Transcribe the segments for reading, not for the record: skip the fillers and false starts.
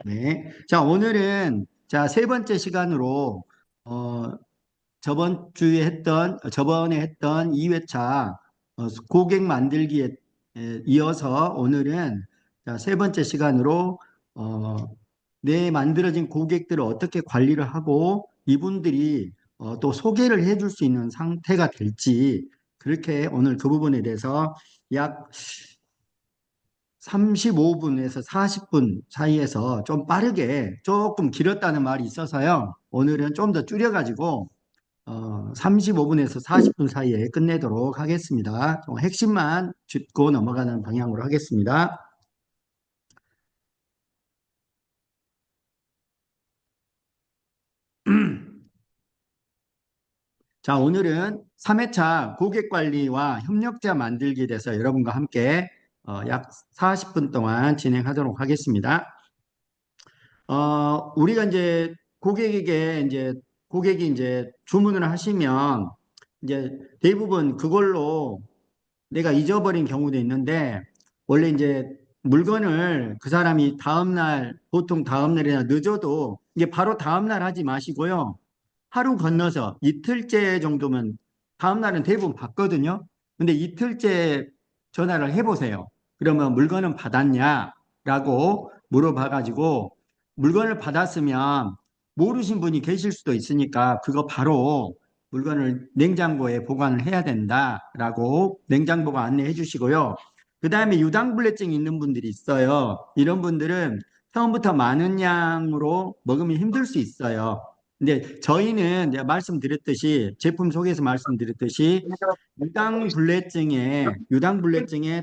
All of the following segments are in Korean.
네. 자, 오늘은 세 번째 시간으로 어, 저번에 했던 2회차 고객 만들기에 이어서 오늘은 세 번째 시간으로 어, 내 만들어진 고객들을 어떻게 관리를 하고 이분들이 또 소개를 해줄 수 있는 상태가 될지, 그렇게 오늘 그 부분에 대해서 약 35분에서 40분 사이에서 좀 빠르게, 조금 길었다는 말이 있어서요. 오늘은 좀 더 줄여가지고 35분에서 40분 사이에 끝내도록 하겠습니다. 좀 핵심만 짚고 넘어가는 방향으로 하겠습니다. 자, 오늘은 3회차 고객 관리와 협력자 만들기에 대해서 여러분과 함께 약 40분 동안 진행하도록 하겠습니다. 우리가 이제 고객이 이제 주문을 하시면 이제 대부분 그걸로 내가 잊어버린 경우도 있는데, 원래 이제 물건을 그 사람이 다음날, 보통 다음날이나 늦어도 이게 바로 다음날 하지 마시고요. 하루 건너서 이틀째 정도면, 다음날은 대부분 받거든요. 근데 이틀째 전화를 해보세요. 그러면 물건은 받았냐라고 물어봐가지고, 물건을 받았으면 모르신 분이 계실 수도 있으니까 그거 바로 물건을 냉장고에 보관을 해야 된다라고 냉장고가 안내해 주시고요. 그 다음에 유당불내증이 있는 분들이 있어요. 이런 분들은 처음부터 많은 양으로 먹으면 힘들 수 있어요. 근데 저희는 내가 말씀드렸듯이, 제품 소개에서 말씀드렸듯이 유당불내증에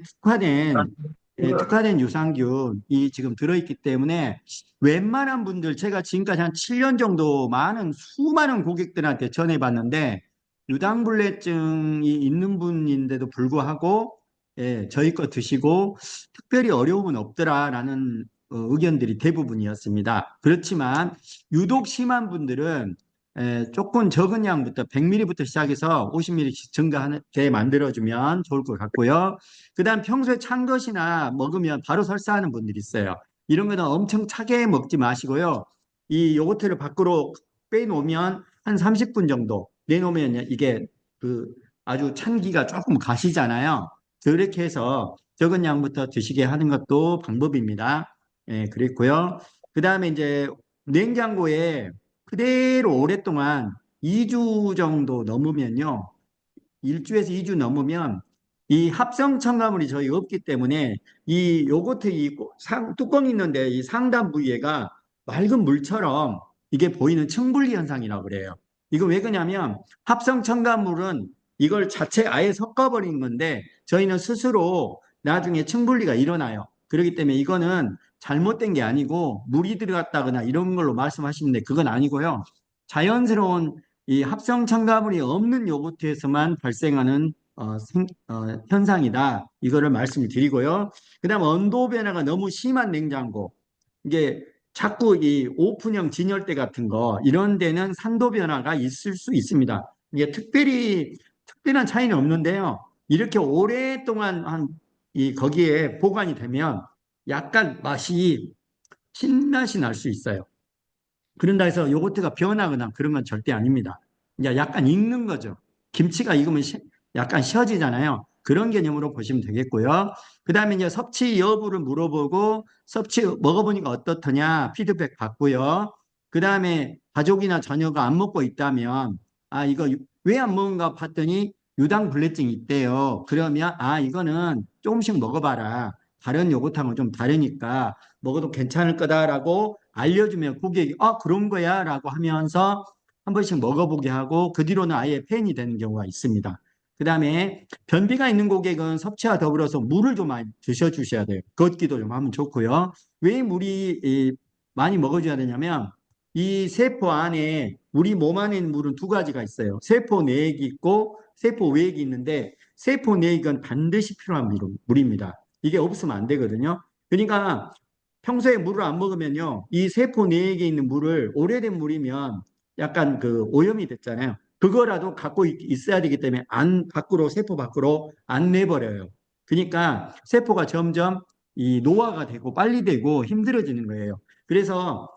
특화된 유산균이 지금 들어있기 때문에 웬만한 분들, 제가 지금까지 한 7년 정도 수많은 고객들한테 전해봤는데, 유당불내증이 있는 분인데도 불구하고 저희 거 드시고 특별히 어려움은 없더라라는 의견들이 대부분이었습니다. 그렇지만 유독 심한 분들은 조금 적은 양부터 100ml부터 시작해서 50ml씩 증가하게 만들어주면 좋을 것 같고요. 그 다음 평소에 찬 것이나 먹으면 바로 설사하는 분들이 있어요. 이런 거는 엄청 차게 먹지 마시고요. 이 요거트를 밖으로 빼놓으면 한 30분 정도 내놓으면 이게 그 아주 찬기가 조금 가시잖아요. 그렇게 해서 적은 양부터 드시게 하는 것도 방법입니다. 그랬고요. 그 다음에 이제 냉장고에 그대로 오랫동안 2주 정도 넘으면요. 1주에서 2주 넘으면 이 합성 첨가물이 저희 없기 때문에 이 요거트 뚜껑 있는데 이 상단 부위가 맑은 물처럼 이게 보이는 층분리 현상이라고 그래요. 이거 왜 그러냐면 합성 첨가물은 이걸 자체 아예 섞어버린 건데 저희는 스스로 나중에 층분리가 일어나요. 그렇기 때문에 이거는 잘못된 게 아니고 물이 들어갔다거나 이런 걸로 말씀하시는데 그건 아니고요. 자연스러운 이 합성 첨가물이 없는 요거트에서만 발생하는 현상이다. 이거를 말씀을 드리고요. 그다음 온도 변화가 너무 심한 냉장고, 이게 자꾸 이 오픈형 진열대 같은 거 이런 데는 산도 변화가 있을 수 있습니다. 이게 특별한 차이는 없는데요. 이렇게 오랫동안 거기에 보관이 되면 약간 신맛이 날 수 있어요. 그런다 해서 요거트가 변하거나 그런 건 절대 아닙니다. 이제 약간 익는 거죠. 김치가 익으면 약간 쉬어지잖아요. 그런 개념으로 보시면 되겠고요. 그 다음에 이제 섭취 여부를 물어보고 섭취 먹어보니까 어떻더냐 피드백 받고요. 그 다음에 가족이나 자녀가 안 먹고 있다면 이거 왜 안 먹은가 봤더니 유당불내증이 있대요. 그러면 이거는 조금씩 먹어봐라. 다른 요거트하고 좀 다르니까 먹어도 괜찮을 거다라고 알려주면 고객이 그런 거야 라고 하면서 한 번씩 먹어보게 하고 그 뒤로는 아예 팬이 되는 경우가 있습니다. 그 다음에 변비가 있는 고객은 섭취와 더불어서 물을 좀 많이 드셔주셔야 돼요. 걷기도 좀 하면 좋고요. 왜 물이 많이 먹어줘야 되냐면 이 세포 안에, 우리 몸 안에 있는 물은 두 가지가 있어요. 세포 내액이 있고 세포 외액이 있는데, 세포 내액은 반드시 필요한 물입니다. 이게 없으면 안 되거든요. 그러니까 평소에 물을 안 먹으면요, 이 세포 내에 있는 물을, 오래된 물이면 약간 그 오염이 됐잖아요. 그거라도 갖고 있어야 되기 때문에 세포 밖으로 안 내버려요. 그러니까 세포가 점점 이 노화가 되고 빨리 되고 힘들어지는 거예요. 그래서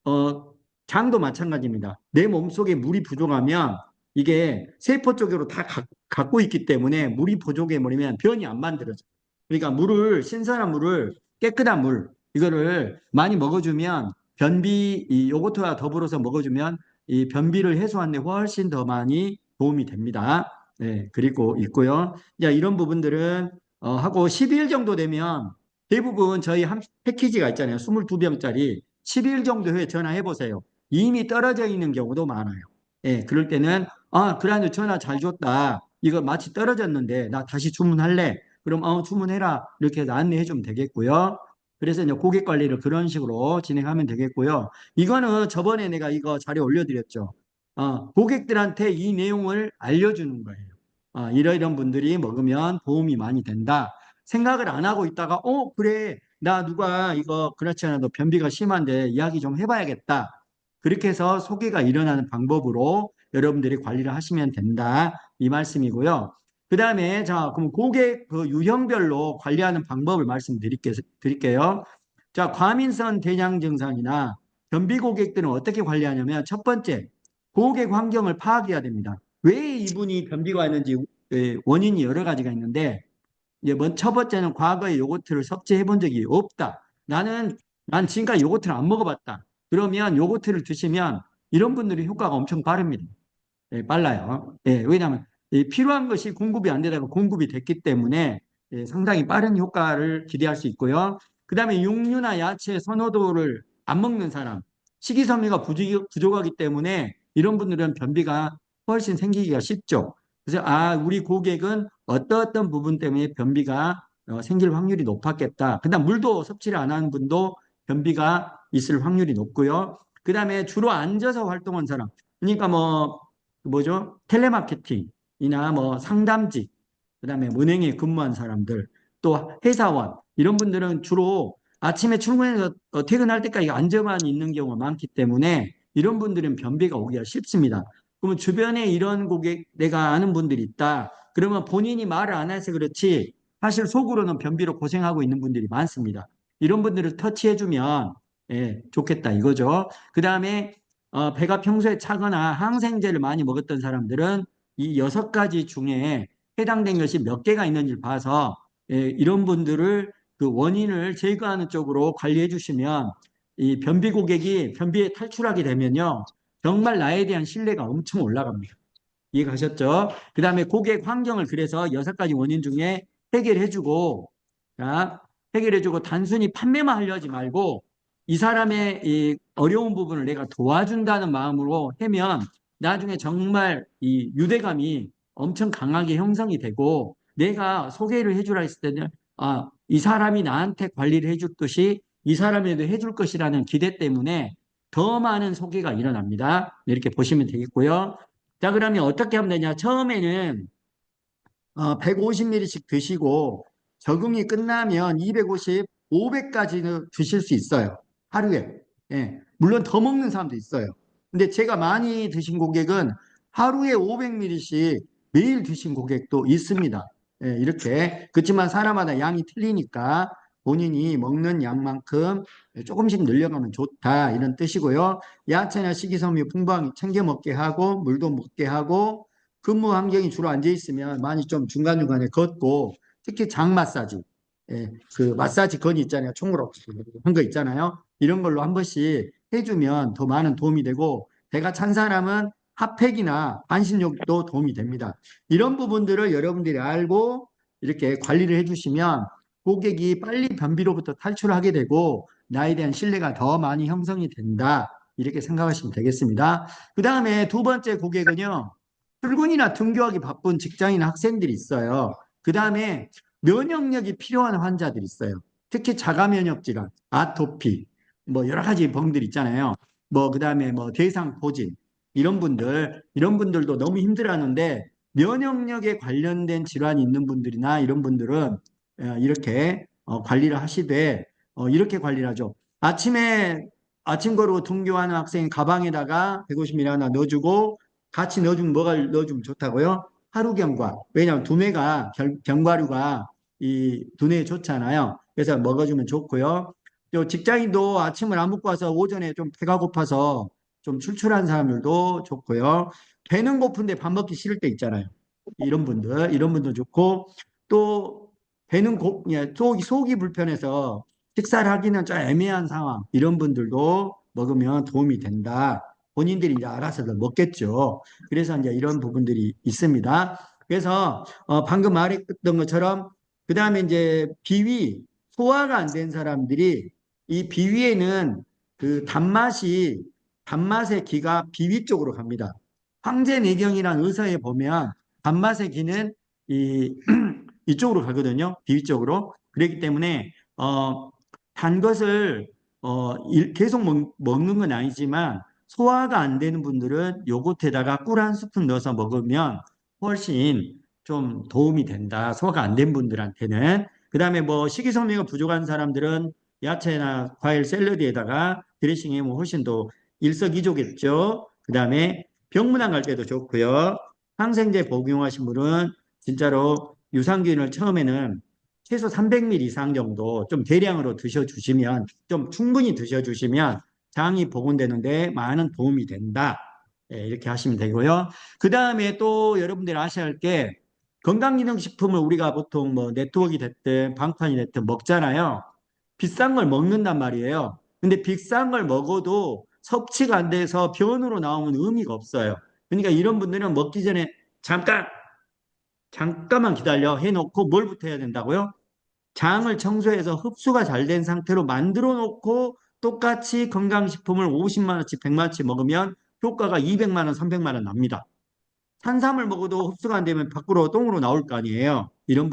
어, 장도 마찬가지입니다. 내 몸속에 물이 부족하면 이게 세포 쪽으로 다 갖고 있기 때문에 물이 부족해 버리면 변이 안 만들어져요. 그러니까 물을 신선한 물을 깨끗한 물 이거를 많이 먹어주면 변비 이 요거트와 더불어서 먹어주면 이 변비를 해소하는 데 훨씬 더 많이 도움이 됩니다. 네, 그리고 있고요. 자, 이런 부분들은 하고 12일 정도 되면 대부분 저희 한 패키지가 있잖아요. 22병짜리 12일 정도 후에 전화해 보세요. 이미 떨어져 있는 경우도 많아요. 예, 그럴 때는 그래도 전화 잘 줬다. 이거 마치 떨어졌는데 나 다시 주문할래. 그럼 주문해라. 이렇게 해서 안내해 주면 되겠고요. 그래서 이제 고객 관리를 그런 식으로 진행하면 되겠고요. 이거는 저번에 내가 이거 자료 올려드렸죠. 고객들한테 이 내용을 알려주는 거예요. 이런 분들이 먹으면 도움이 많이 된다. 생각을 안 하고 있다가, 그래. 나 누가 이거 그렇지 않아도 변비가 심한데 이야기 좀 해봐야겠다. 그렇게 해서 소개가 일어나는 방법으로 여러분들이 관리를 하시면 된다. 이 말씀이고요. 그 다음에, 자, 그럼 고객 그 유형별로 관리하는 방법을 말씀드릴게요. 자, 과민성 대장 증상이나 변비 고객들은 어떻게 관리하냐면 첫 번째, 고객 환경을 파악해야 됩니다. 왜 이분이 변비가 왔는지 원인이 여러 가지가 있는데 이제 첫 번째는 과거에 요거트를 섭취해 본 적이 없다. 난 지금까지 요거트를 안 먹어봤다. 그러면 요거트를 드시면 이런 분들이 효과가 엄청 빠릅니다. 예, 빨라요. 예, 왜냐하면 필요한 것이 공급이 안 되다가 공급이 됐기 때문에 상당히 빠른 효과를 기대할 수 있고요. 그 다음에 육류나 야채 선호도를 안 먹는 사람, 식이섬유가 부족하기 때문에 이런 분들은 변비가 훨씬 생기기가 쉽죠. 그래서 우리 고객은 어떤 부분 때문에 변비가 생길 확률이 높았겠다. 그다음 물도 섭취를 안 하는 분도 변비가 있을 확률이 높고요. 그 다음에 주로 앉아서 활동한 사람, 그러니까 뭐죠? 텔레마케팅이나 상담직, 그다음에 은행에 근무한 사람들, 또 회사원 이런 분들은 주로 아침에 출근해서 퇴근할 때까지 앉아만 있는 경우가 많기 때문에 이런 분들은 변비가 오기가 쉽습니다. 그러면 주변에 이런 고객 내가 아는 분들이 있다. 그러면 본인이 말을 안 해서 그렇지 사실 속으로는 변비로 고생하고 있는 분들이 많습니다. 이런 분들을 터치해주면 좋겠다 이거죠. 그 다음에 배가 평소에 차거나 항생제를 많이 먹었던 사람들은 이 6가지 중에 해당된 것이 몇 개가 있는지를 봐서 이런 분들을 그 원인을 제거하는 쪽으로 관리해 주시면 이 변비 고객이 변비에 탈출하게 되면요. 정말 나에 대한 신뢰가 엄청 올라갑니다. 이해가셨죠? 그 다음에 고객 환경을 그래서 6가지 원인 중에 해결해주고, 자, 해결해주고 단순히 판매만 하려 하지 말고 이 사람의 이 어려운 부분을 내가 도와준다는 마음으로 하면 나중에 정말 이 유대감이 엄청 강하게 형성이 되고 내가 소개를 해주라 했을 때는 이 사람이 나한테 관리를 해줬듯이 이 사람에도 해줄 것이라는 기대 때문에 더 많은 소개가 일어납니다. 이렇게 보시면 되겠고요. 자, 그러면 어떻게 하면 되냐? 처음에는 150ml씩 드시고 적응이 끝나면 250, 500까지는 드실 수 있어요. 하루에. 예. 물론 더 먹는 사람도 있어요. 근데 제가 많이 드신 고객은 하루에 500ml씩 매일 드신 고객도 있습니다. 예, 이렇게. 그렇지만 사람마다 양이 틀리니까 본인이 먹는 양만큼 조금씩 늘려가면 좋다. 이런 뜻이고요. 야채나 식이섬유 풍부하게 챙겨 먹게 하고 물도 먹게 하고 근무 환경이 주로 앉아 있으면 많이 좀 중간중간에 걷고 특히 장 마사지, 그 마사지 건이 있잖아요. 총으로 한 거 있잖아요. 이런 걸로 한 번씩 해주면 더 많은 도움이 되고 배가 찬 사람은 핫팩이나 반신욕도 도움이 됩니다. 이런 부분들을 여러분들이 알고 이렇게 관리를 해주시면 고객이 빨리 변비로부터 탈출하게 되고 나에 대한 신뢰가 더 많이 형성이 된다. 이렇게 생각하시면 되겠습니다. 그 다음에 두 번째 고객은요. 출근이나 등교하기 바쁜 직장인 학생들이 있어요. 그 다음에 면역력이 필요한 환자들이 있어요. 특히 자가 면역 질환, 아토피, 여러 가지 병들 있잖아요. 그 다음에 대상포진 이런 분들도 너무 힘들어하는데 면역력에 관련된 질환이 있는 분들이나 이런 분들은 이렇게 관리를 하시되 이렇게 관리를 하죠. 아침 거르고 등교하는 학생 가방에다가 150ml 하나 넣어주고 같이 넣어주면 뭐가 넣어주면 좋다고요? 하루 경과. 왜냐하면 두뇌가 견과류가 이 두뇌에 좋잖아요. 그래서 먹어주면 좋고요. 또 직장인도 아침을 안 먹고 와서 오전에 좀 배가 고파서 좀 출출한 사람들도 좋고요. 배는 고픈데 밥 먹기 싫을 때 있잖아요. 이런 분들 좋고, 또 배는 예, 속이 불편해서 식사를 하기는 좀 애매한 상황, 이런 분들도 먹으면 도움이 된다. 본인들이 이제 알아서들 먹겠죠. 그래서 이제 이런 부분들이 있습니다. 그래서 방금 말했던 것처럼 그 다음에 이제 비위, 소화가 안 된 사람들이 이 비위에는 그 단맛의 기가 비위 쪽으로 갑니다. 황제내경이라는 의사에 보면 단맛의 기는 이 이쪽으로 가거든요. 비위 쪽으로. 그렇기 때문에 단 것을 계속 먹는 건 아니지만 소화가 안 되는 분들은 요거트에다가 꿀 한 스푼 넣어서 먹으면 훨씬 좀 도움이 된다. 소화가 안 된 분들한테는. 그 다음에 뭐 식이섬유가 부족한 사람들은 야채나 과일 샐러드에다가 드레싱해 면 훨씬 더 일석이조겠죠. 그 다음에 병문안 갈 때도 좋고요. 항생제 복용하신 분은 진짜로 유산균을 처음에는 최소 300ml 이상 정도 좀 대량으로 드셔주시면, 좀 충분히 드셔주시면 장이 복원되는데 많은 도움이 된다. 예, 이렇게 하시면 되고요. 그 다음에 또 여러분들이 아셔야 할 게, 건강기능식품을 우리가 보통 뭐 네트워크가 됐든 방판이 됐든 먹잖아요. 비싼 걸 먹는단 말이에요. 근데 비싼 걸 먹어도 섭취가 안 돼서 변으로 나오면 의미가 없어요. 그러니까 이런 분들은 먹기 전에 잠깐만 기다려 해놓고 뭘부터 해야 된다고요? 장을 청소해서 흡수가 잘 된 상태로 만들어 놓고 똑같이 건강식품을 50만 원치, 100만 원치 먹으면 효과가 200만 원, 300만 원 납니다. 탄수화물 먹어도 흡수가 안 되면 밖으로 똥으로 나올 거 아니에요. 이런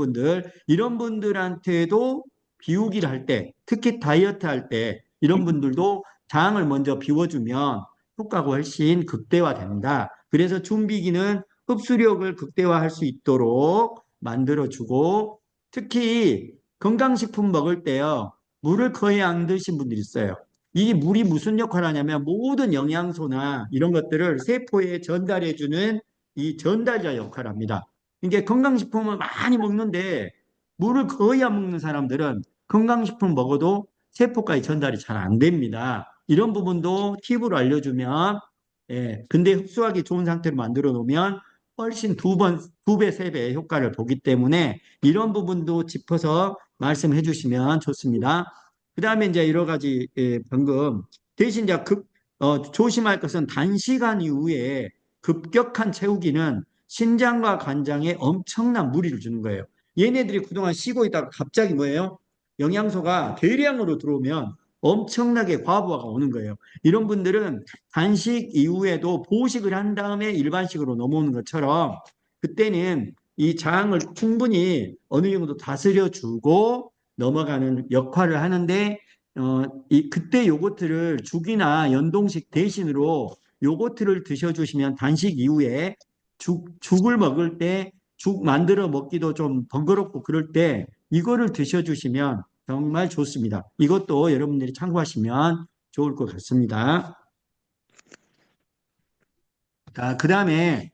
분들한테도 비우기를 할 때, 특히 다이어트 할 때, 이런 분들도 장을 먼저 비워주면 효과가 훨씬 극대화된다. 그래서 준비기는 흡수력을 극대화할 수 있도록 만들어주고, 특히 건강식품 먹을 때요, 물을 거의 안 드신 분들이 있어요. 이 물이 무슨 역할을 하냐면 모든 영양소나 이런 것들을 세포에 전달해주는 이 전달자 역할을 합니다. 이게 건강식품을 많이 먹는데 물을 거의 안 먹는 사람들은 건강식품 먹어도 세포까지 전달이 잘 안 됩니다. 이런 부분도 팁으로 알려주면, 예, 근데 흡수하기 좋은 상태로 만들어 놓으면 훨씬 두 배, 세 배의 효과를 보기 때문에 이런 부분도 짚어서 말씀해 주시면 좋습니다. 그 다음에 이제 여러 가지, 예, 방금 대신 이제 조심할 것은 단시간 이후에 급격한 채우기는 신장과 간장에 엄청난 무리를 주는 거예요. 얘네들이 그동안 쉬고 있다가 갑자기 뭐예요? 영양소가 대량으로 들어오면 엄청나게 과부하가 오는 거예요. 이런 분들은 단식 이후에도 보식을 한 다음에 일반식으로 넘어오는 것처럼 그때는 이 장을 충분히 어느 정도 다스려 주고 넘어가는 역할을 하는데, 그때 요거트를 죽이나 연동식 대신으로 요거트를 드셔주시면 단식 이후에 죽을 먹을 때 죽 만들어 먹기도 좀 번거롭고 그럴 때 이거를 드셔주시면 정말 좋습니다. 이것도 여러분들이 참고하시면 좋을 것 같습니다. 자, 그 다음에,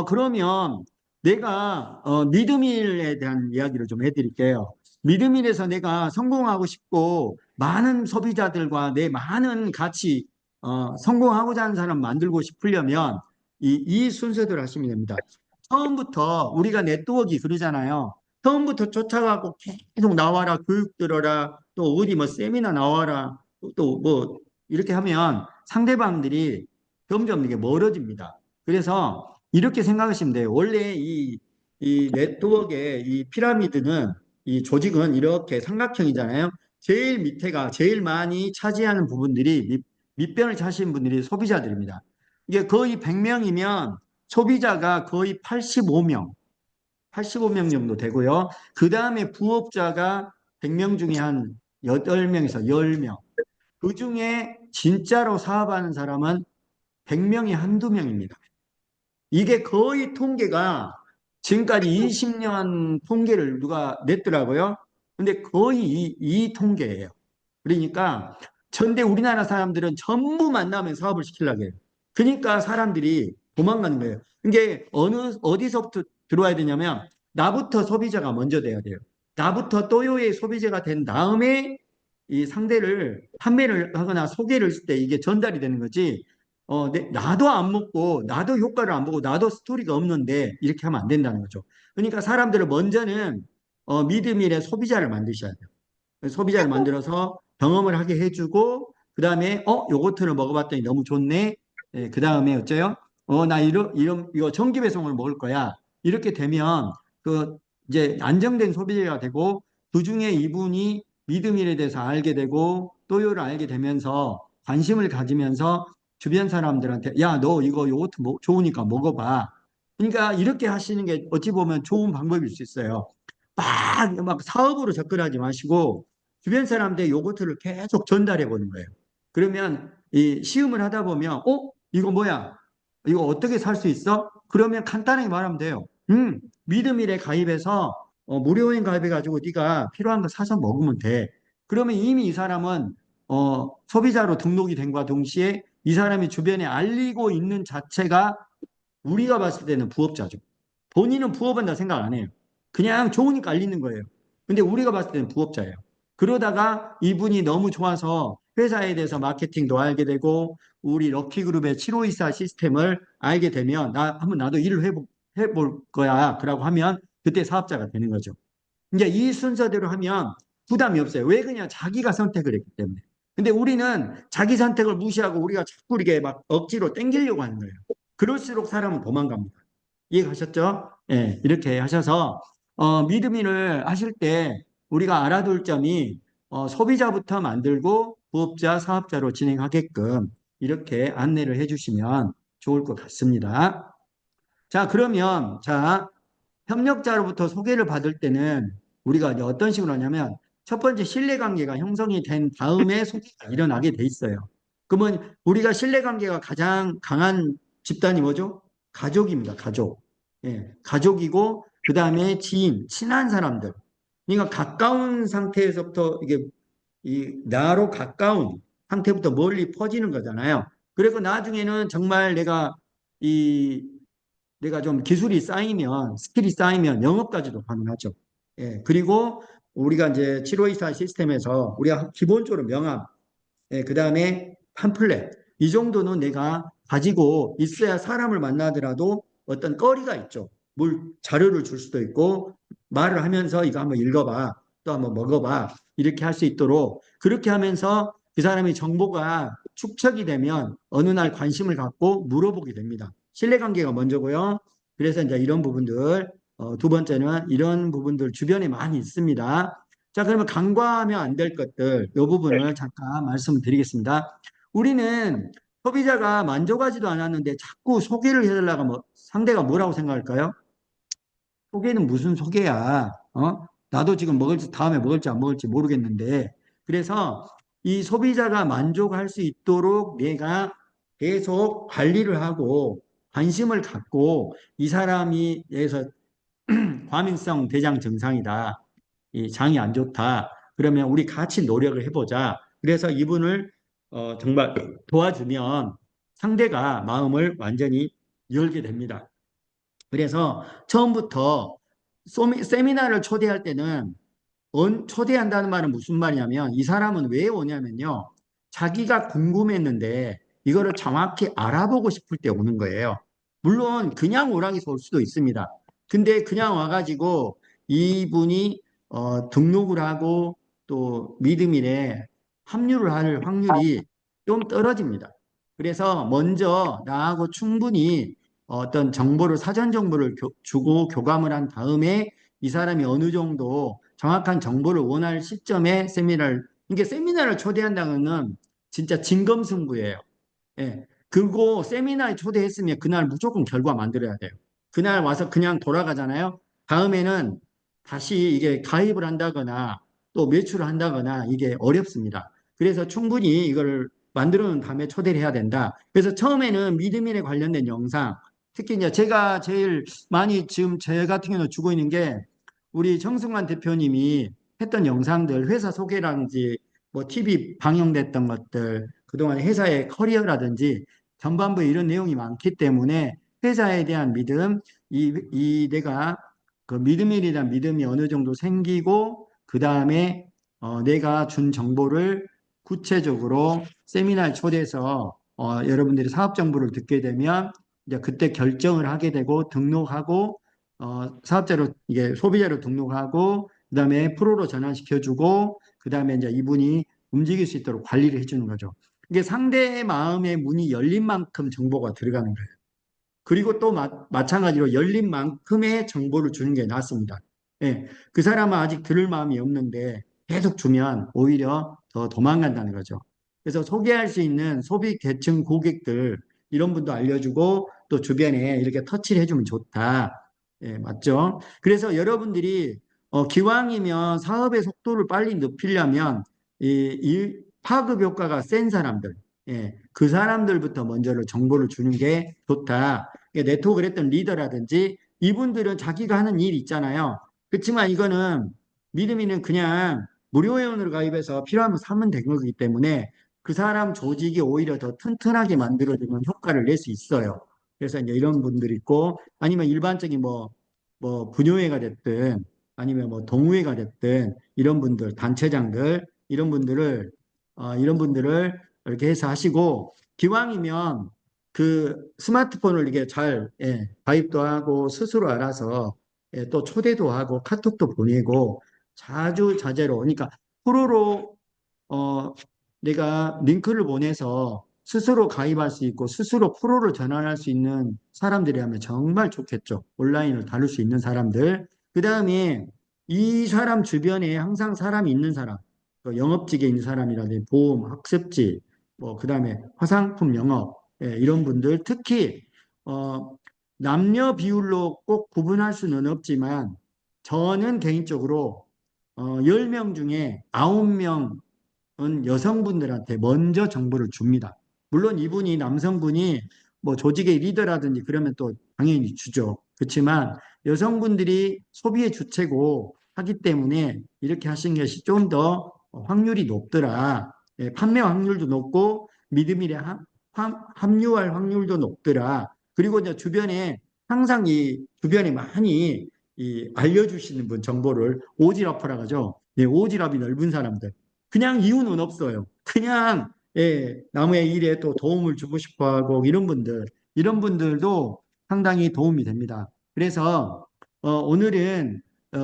그러면 내가, 미드밀에 대한 이야기를 좀 해드릴게요. 미드밀에서 내가 성공하고 싶고, 많은 소비자들과 내 많은 같이, 성공하고자 하는 사람 만들고 싶으려면, 이 순서대로 하시면 됩니다. 처음부터 우리가 네트워크 그러잖아요. 처음부터 쫓아가고 계속 나와라, 교육 들어라, 또 어디 뭐 세미나 나와라, 또 뭐, 이렇게 하면 상대방들이 점점 이게 멀어집니다. 그래서 이렇게 생각하시면 돼요. 원래 이 네트워크의 이 피라미드는, 이 조직은 이렇게 삼각형이잖아요. 제일 밑에가 제일 많이 차지하는 부분들이 밑변을 차시는 분들이 소비자들입니다. 이게 거의 100명이면 소비자가 거의 85명 정도 되고요. 그 다음에 부업자가 100명 중에 한 8명에서 10명. 그 중에 진짜로 사업하는 사람은 100명이 한두 명입니다. 이게 거의 통계가 지금까지 20년 통계를 누가 냈더라고요. 근데 거의 이 통계예요. 그러니까 전대 우리나라 사람들은 전부 만나면 사업을 시키려고 해요. 그러니까 사람들이 도망가는 거예요. 이게 어디서부터 들어와야 되냐면 나부터 소비자가 먼저 돼야 돼요. 나부터 또요의 소비자가 된 다음에 이 상대를 판매를 하거나 소개를 했을 때 이게 전달이 되는 거지. 나도 안 먹고, 나도 효과를 안 보고, 나도 스토리가 없는데 이렇게 하면 안 된다는 거죠. 그러니까 사람들을 먼저는 미드밀의 소비자를 만드셔야 돼요. 소비자를 만들어서 경험을 하게 해주고, 그 다음에, 요거트를 먹어봤더니 너무 좋네. 그 다음에 어째요? 나 이거 정기 배송을 먹을 거야. 이렇게 되면, 그, 이제 안정된 소비자가 되고, 그 중에 이분이 미드밀에 대해서 알게 되고, 또요를 알게 되면서 관심을 가지면서 주변 사람들한테, 야, 너 이거 요거트 좋으니까 먹어봐. 그러니까 이렇게 하시는 게 어찌 보면 좋은 방법일 수 있어요. 막 사업으로 접근하지 마시고, 주변 사람들 요거트를 계속 전달해 보는 거예요. 그러면 이 시음을 하다 보면 이거 뭐야? 이거 어떻게 살 수 있어? 그러면 간단하게 말하면 돼요. 미드밀에 가입해서 무료인 가입해 가지고 네가 필요한 거 사서 먹으면 돼. 그러면 이미 이 사람은 소비자로 등록이 된과 동시에 이 사람이 주변에 알리고 있는 자체가 우리가 봤을 때는 부업자죠. 본인은 부업한다 생각 안 해요. 그냥 좋으니까 알리는 거예요. 근데 우리가 봤을 때는 부업자예요. 그러다가 이분이 너무 좋아서 회사에 대해서 마케팅도 알게 되고 우리 럭키그룹의 754 시스템을 알게 되면 한번 나도 일을 해볼 거야. 라고 하면 그때 사업자가 되는 거죠. 이제 이 순서대로 하면 부담이 없어요. 왜 그냥 자기가 선택을 했기 때문에. 근데 우리는 자기 선택을 무시하고 우리가 자꾸 이렇게 막 억지로 땡기려고 하는 거예요. 그럴수록 사람은 도망갑니다. 이해가셨죠? 예, 이렇게 하셔서 믿음인을 하실 때 우리가 알아둘 점이 소비자부터 만들고 부업자, 사업자로 진행하게끔 이렇게 안내를 해주시면 좋을 것 같습니다. 자, 그러면 협력자로부터 소개를 받을 때는 우리가 이제 어떤 식으로 하냐면 첫 번째 신뢰관계가 형성이 된 다음에 소개가 일어나게 돼 있어요. 그러면 우리가 신뢰관계가 가장 강한 집단이 뭐죠? 가족입니다. 가족. 예, 가족이고 그 다음에 지인, 친한 사람들. 그러니까 가까운 상태에서부터 이게 나로 가까운 상태부터 멀리 퍼지는 거잖아요. 그리고 나중에는 정말 이 내가 좀 기술이 쌓이면, 스킬이 쌓이면 영업까지도 가능하죠. 예, 그리고 우리가 이제 7524 시스템에서 우리가 기본적으로 명함, 그 다음에 팜플렛, 이 정도는 내가 가지고 있어야 사람을 만나더라도 어떤 거리가 있죠. 자료를 줄 수도 있고, 말을 하면서 이거 한번 읽어봐, 또 한번 먹어봐, 이렇게 할 수 있도록, 그렇게 하면서 그 사람의 정보가 축적이 되면 어느 날 관심을 갖고 물어보게 됩니다. 신뢰관계가 먼저고요. 그래서 이제 이런 부분들, 두 번째는 이런 부분들 주변에 많이 있습니다. 자, 그러면 간과하면 안 될 것들, 이 부분을 잠깐 말씀을 드리겠습니다. 우리는 소비자가 만족하지도 않았는데 자꾸 소개를 해달라고 하면 상대가 뭐라고 생각할까요? 소개는 무슨 소개야? 나도 지금 다음에 먹을지 안 먹을지 모르겠는데. 그래서 이 소비자가 만족할 수 있도록 내가 계속 관리를 하고 관심을 갖고 이 사람이 대해서 과민성 대장 증상이다. 이 장이 안 좋다. 그러면 우리 같이 노력을 해보자. 그래서 이분을 정말 도와주면 상대가 마음을 완전히 열게 됩니다. 그래서 처음부터 세미나를 초대할 때는 초대한다는 말은 무슨 말이냐면 이 사람은 왜 오냐면요. 자기가 궁금했는데 이거를 정확히 알아보고 싶을 때 오는 거예요. 물론 그냥 오라고 해서 올 수도 있습니다. 근데 그냥 와가지고 이분이 등록을 하고 또 미드밀에 합류를 할 확률이 좀 떨어집니다. 그래서 먼저 나하고 충분히 어떤 정보를 사전 정보를 주고 교감을 한 다음에 이 사람이 어느 정도 정확한 정보를 원할 시점에 이게 세미나를 초대한다는 건 진짜 진검승부예요. 예. 그리고 세미나에 초대했으면 그날 무조건 결과 만들어야 돼요. 그날 와서 그냥 돌아가잖아요. 다음에는 다시 이게 가입을 한다거나 또 매출을 한다거나 이게 어렵습니다. 그래서 충분히 이걸 만들어 놓은 다음에 초대를 해야 된다. 그래서 처음에는 미드밀에 관련된 영상, 특히 이제 제가 제일 많이 지금 제 같은 경우는 주고 있는 게 우리 정승환 대표님이 했던 영상들, 회사 소개라든지 뭐 TV 방영됐던 것들, 그동안 회사의 커리어라든지 전반부에 이런 내용이 많기 때문에 회사에 대한 믿음, 내가 그 믿음에 대한 믿음이 어느 정도 생기고 그 다음에 내가 준 정보를 구체적으로 세미나에 초대해서 여러분들이 사업 정보를 듣게 되면 이제 그때 결정을 하게 되고 등록하고 사업자로 이게 소비자로 등록하고 그 다음에 프로로 전환시켜주고 그 다음에 이제 이분이 움직일 수 있도록 관리를 해주는 거죠. 이게 상대의 마음의 문이 열린 만큼 정보가 들어가는 거예요. 그리고 또 마찬가지로 열린 만큼의 정보를 주는 게 낫습니다. 예, 그 사람은 아직 들을 마음이 없는데 계속 주면 오히려 더 도망간다는 거죠. 그래서 소개할 수 있는 소비 계층 고객들 이런 분도 알려주고 또 주변에 이렇게 터치를 해주면 좋다. 예, 맞죠? 그래서 여러분들이 기왕이면 사업의 속도를 빨리 높이려면 이 파급 효과가 센 사람들, 예, 그 사람들부터 먼저 정보를 주는 게 좋다. 네트워크를 했던 리더라든지 이분들은 자기가 하는 일 있잖아요. 그렇지만 이거는 믿음이는 그냥 무료 회원으로 가입해서 필요하면 사면 되는 거기 때문에 그 사람 조직이 오히려 더 튼튼하게 만들어주는 효과를 낼 수 있어요. 그래서 이제 이런 분들이 있고 아니면 일반적인 뭐 분유회가 됐든 아니면 뭐 동호회가 됐든 이런 분들 단체장들 이런 분들을 이렇게 해서 하시고 기왕이면 그 스마트폰을 이게 잘 가입도 하고 스스로 알아서 또 초대도 하고 카톡도 보내고 자주 자제로 그러니까 프로로 어, 내가 링크를 보내서 스스로 가입할 수 있고 스스로 프로를 전환할 수 있는 사람들이라면 정말 좋겠죠. 온라인을 다룰 수 있는 사람들. 그 다음에 이 사람 주변에 항상 사람이 있는 사람, 영업직에 있는 사람이라든지 보험, 학습지, 뭐, 그 다음에 화상품 영업, 이런 분들 특히, 어, 남녀 비율로 꼭 구분할 수는 없지만 저는 개인적으로 10명 중에 9명 여성분들한테 먼저 정보를 줍니다. 물론 이분이 남성분이 뭐 조직의 리더라든지 그러면 또 당연히 주죠. 그렇지만 여성분들이 소비의 주체고 하기 때문에 이렇게 하신 것이 좀 더 확률이 높더라. 판매 확률도 높고 믿음이 합류할 확률도 높더라. 그리고 이제 주변에 항상 이 주변에 많이 알려주시는 분 정보를 오지랖이라고 하죠. 오지랖이 넓은 사람들. 그냥 이유는 없어요. 그냥 남의 일에 또 도움을 주고 싶어 하고 이런 분들도 상당히 도움이 됩니다. 그래서 오늘은 어,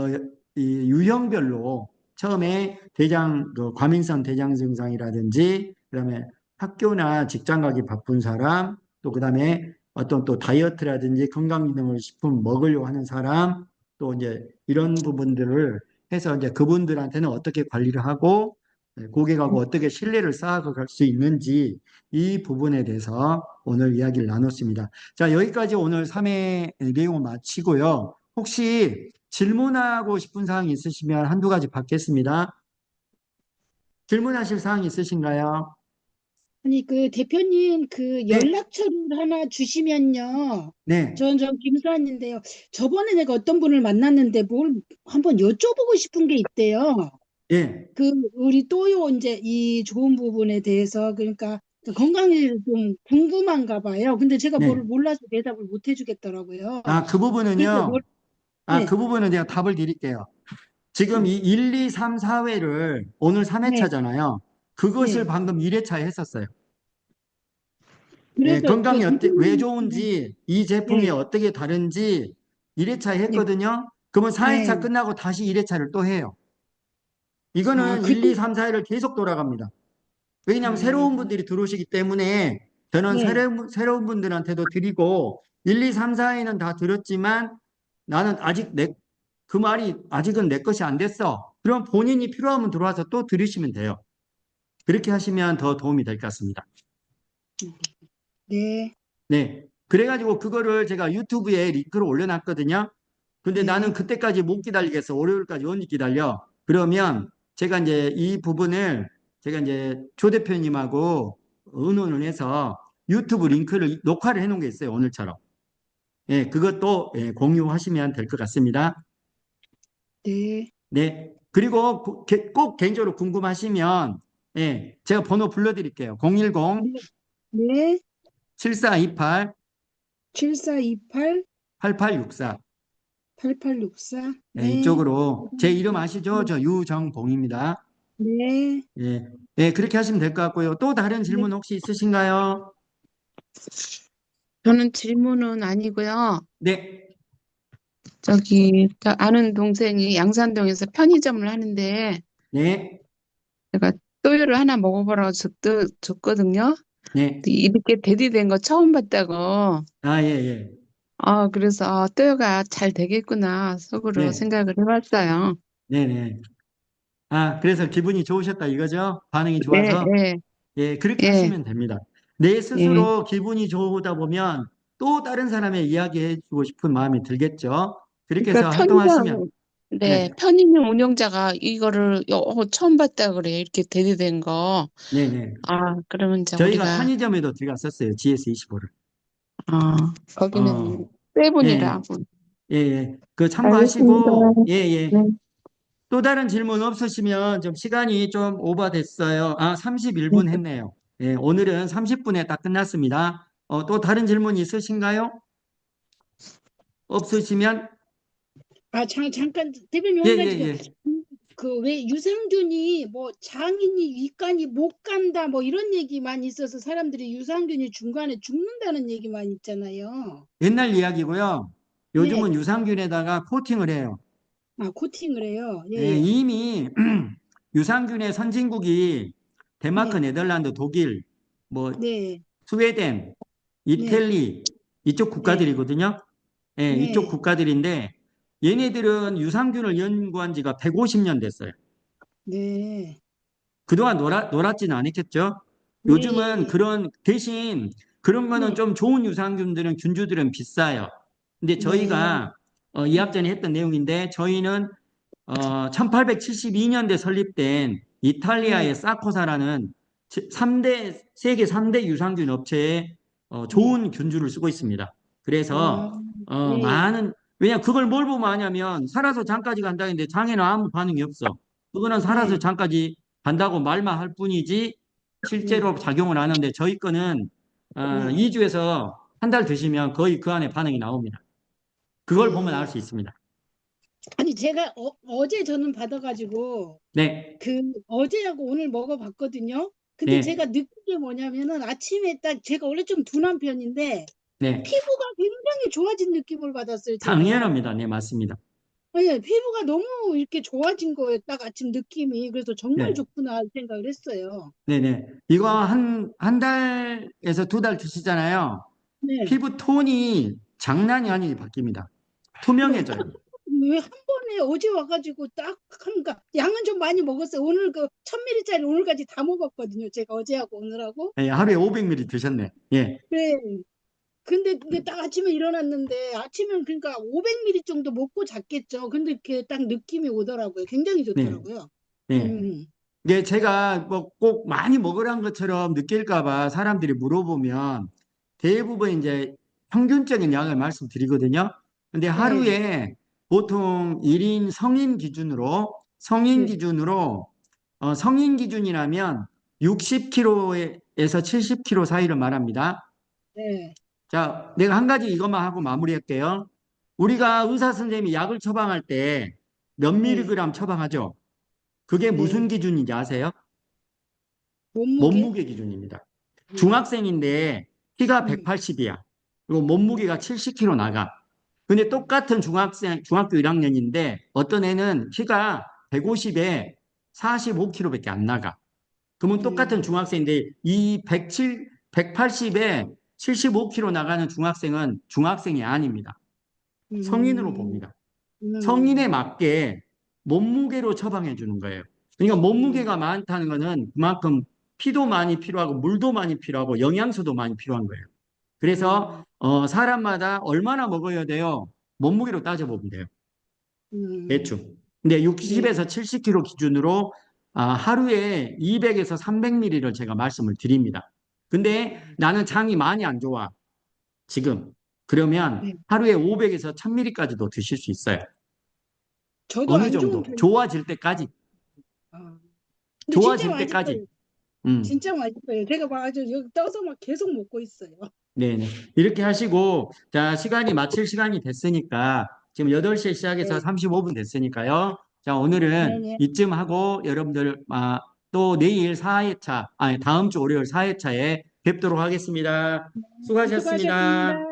이 유형별로 처음에 그 과민성 대장 증상이라든지 그다음에 학교나 직장 가기 바쁜 사람 또 그다음에 어떤 또 다이어트라든지 건강기능식품 먹으려고 하는 사람 또 이제 이런 부분들을 해서 이제 그분들한테는 어떻게 관리를 하고 고객하고 어떻게 신뢰를 쌓아갈 수 있는지 이 부분에 대해서 오늘 이야기를 나눴습니다. 자, 여기까지 오늘 3회 내용을 마치고요. 혹시 질문하고 싶은 사항이 있으시면 한두 가지 받겠습니다. 질문하실 사항 있으신가요? 아니, 그 대표님 그 네, 연락처를 하나 주시면요. 네, 전 김수환인데요. 저번에 내가 어떤 분을 만났는데 뭘 한번 여쭤보고 싶은 게 있대요. 예, 그 우리 또요 이제 이 좋은 부분에 대해서 그러니까 건강이 좀 궁금한가 봐요. 근데 제가 뭘 네. 몰라서 대답을 못 해주겠더라고요. 아, 그 그래서 부분은요. 그 네, 부분은 제가 답을 드릴게요. 지금 네, 이 1, 2, 3, 4회를 오늘 네, 3회차잖아요. 그것을 네. 방금 1회차에 했었어요. 예, 그래서 그 건강이 왜 대표님, 좋은지, 이 제품이 네, 어떻게 다른지 1회차 네, 했거든요. 그러면 4회차 네. 끝나고 다시 1회차를 또 해요. 아, 이거는 1, 그때, 2, 3, 4회를 계속 돌아갑니다. 왜냐하면 새로운 아, 분들이 들어오시기 때문에 저는 네. 새로운 분들한테도 드리고 1, 2, 3, 4회는 다 들었지만 나는 그 말이 아직은 내 것이 안 됐어. 그럼 본인이 필요하면 들어와서 또 들으시면 돼요. 그렇게 하시면 더 도움이 될 것 같습니다. 네, 네. 그래가지고 그거를 제가 유튜브에 링크를 올려놨거든요. 근데 나는 네, 그때까지 못 기다리겠어. 월요일까지 언제 기다려? 그러면 제가 이제 이 부분을 제가 이제 조 대표님하고 의논을 해서 유튜브 링크를 녹화를 해놓은 게 있어요. 오늘처럼. 예, 그것도 공유하시면 될 것 같습니다. 네, 네. 그리고 꼭 개인적으로 궁금하시면 제가 번호 불러드릴게요. 010 네, 네, 7428 7428 8864 8864. 예, 네. 이쪽으로 제 이름 아시죠? 저 유정봉입니다. 네. 예, 예, 그렇게 하시면 될 것 같고요. 또 다른 네. 질문 혹시 있으신가요? 저는 질문은 아니고요. 네, 저 아는 동생이 양산동에서 편의점을 하는데 네, 제가 또요를 하나 먹어보라고 줬거든요. 네. 근데 이렇게 대리된 거 처음 봤다고. 아, 예, 예. 그래서 또요가 잘 되겠구나 속으로 네, 생각을 해봤어요. 네, 네. 아, 그래서 기분이 좋으셨다 이거죠? 반응이 예, 좋아서? 예, 예, 그렇게 예, 하시면 됩니다. 내 예. 스스로 기분이 좋다 보면 또 다른 사람의 이야기해 주고 싶은 마음이 들겠죠? 그렇게 그러니까 해서 활동하시면, 네, 네, 편의점 운영자가 이거를 처음 봤다 그래요. 이렇게 대리된 거. 네, 네. 그러면 이제 저희가 우리가 편의점에도 들어갔었어요. GS25를. 거기는 어, 예, 세븐이라고. 예, 예. 그 알겠습니다. 참고하시고, 예, 예. 네. 또 다른 질문 없으시면 좀 시간이 좀 오버됐어요. 아, 네. 31분 했네요. 예, 오늘은 30분에 딱 끝났습니다. 또 다른 질문 있으신가요? 없으시면, 잠깐, 대표님, 예, 한 예, 가지, 예. 왜 유산균이 뭐 장인이 윗간이 못 간다 뭐 이런 얘기만 있어서 사람들이 유산균이 중간에 죽는다는 얘기만 있잖아요. 옛날 이야기고요. 요즘은 네. 유산균에다가 코팅을 해요. 코팅을 해요. 예, 예, 예. 이미 유산균의 선진국이 데마크, 네. 네덜란드, 독일, 뭐 네. 스웨덴, 네. 이탈리 이쪽 네. 국가들이거든요. 예, 이쪽 네. 국가들인데 얘네들은 유산균을 연구한 지가 150년 됐어요. 네. 그동안 놀았지는 않았겠죠. 네. 요즘은 예, 예. 그런 대신 그런 거는 네. 좀 좋은 유산균들은 균주들은 비싸요. 근데 네. 저희가 이합 전에 했던 내용인데 저희는 1872년대 설립된 네. 이탈리아의 사코사라는 세계 3대 유산균 업체에 네. 좋은 균주를 쓰고 있습니다. 아, 그래서 예, 예. 왜냐 그걸 뭘 보면 아냐면 살아서 장까지 간다는데 장에는 아무 반응이 없어. 그거는 살아서 네. 장까지 간다고 말만 할 뿐이지 네. 실제로 작용을 안 하는데 저희 거는 네. 2주에서 한 달 드시면 거의 그 안에 반응이 나옵니다. 그걸 보면 알 네. 수 있습니다. 아니, 제가 어제 저는 받아가지고 네, 어제하고 오늘 먹어봤거든요. 근데 제가 네, 느낀 게 뭐냐면은 아침에 딱 제가 원래 좀 둔한 편인데 네. 피부가 굉장히 좋아진 느낌을 받았어요, 제가. 당연합니다. 네, 맞습니다. 네, 피부가 너무 이렇게 좋아진 거예요, 딱 아침 느낌이. 그래서 정말 네, 좋구나 생각을 했어요. 네네. 이거 한 달에서 두 달 드시잖아요. 네. 피부 톤이 장난이 아니게 바뀝니다. 투명해져요. 왜 한 번에 어제 와가지고 딱 하니까 양은 좀 많이 먹었어요. 오늘 그 1000ml짜리 오늘까지 다 먹었거든요. 제가 어제하고 오늘하고. 예, 하루에 500ml 드셨네. 예, 네. 근데 이게 딱 아침에 일어났는데 아침엔 그러니까 500ml 정도 먹고 잤겠죠. 근데 이렇게 딱 느낌이 오더라고요. 굉장히 네, 좋더라고요. 네. 음, 이게 제가 뭐 꼭 많이 먹으란 것처럼 느낄까 봐 사람들이 물어보면 대부분 이제 평균적인 양을 말씀드리거든요. 근데 네, 하루에 보통 1인 네, 성인 기준이라면 60kg에서 70kg 사이를 말합니다. 네, 자, 내가 한 가지 이것만 하고 마무리할게요. 우리가 의사 선생님이 약을 처방할 때 몇 네, 밀리그램 처방하죠? 그게 무슨 네. 기준인지 아세요? 몸무게? 몸무게 기준입니다. 네, 중학생인데 키가 음, 180이야. 그리고 몸무게가 70kg 나가. 근데 똑같은 중학교 1학년인데 어떤 애는 키가 150에 45kg밖에 안 나가. 그러면 똑같은 음, 중학생인데 이 180에 75kg 나가는 중학생은 중학생이 아닙니다. 성인으로 음, 봅니다. 성인에 음, 맞게 몸무게로 처방해 주는 거예요. 그러니까 음, 몸무게가 많다는 것은 그만큼 피도 많이 필요하고 물도 많이 필요하고 영양소도 많이 필요한 거예요. 그래서 음, 사람마다 얼마나 먹어야 돼요? 몸무게로 따져보면 돼요. 음, 대충. 근데 네, 60에서 70kg 기준으로 하루에 200에서 300ml를 제가 말씀을 드립니다. 근데 나는 장이 많이 안 좋아. 지금. 그러면 네. 하루에 500에서 1000ml까지도 드실 수 있어요. 저도 어느 안 좋은 정도. 편이에요. 좋아질 때까지. 아, 근데 진짜 좋아질 때까지. 맛있어요. 음. 진짜 맛있어요. 제가 막 아주 여기 떠서 막 계속 먹고 있어요. 네네. 이렇게 하시고, 자, 시간이 마칠 시간이 됐으니까, 지금 8시에 시작해서 네. 35분 됐으니까요. 자, 오늘은 네네. 이쯤 하고 여러분들 또 내일 4회차, 아니 다음 주 월요일 4회차에 뵙도록 하겠습니다. 수고하셨습니다. 수고하셨습니다.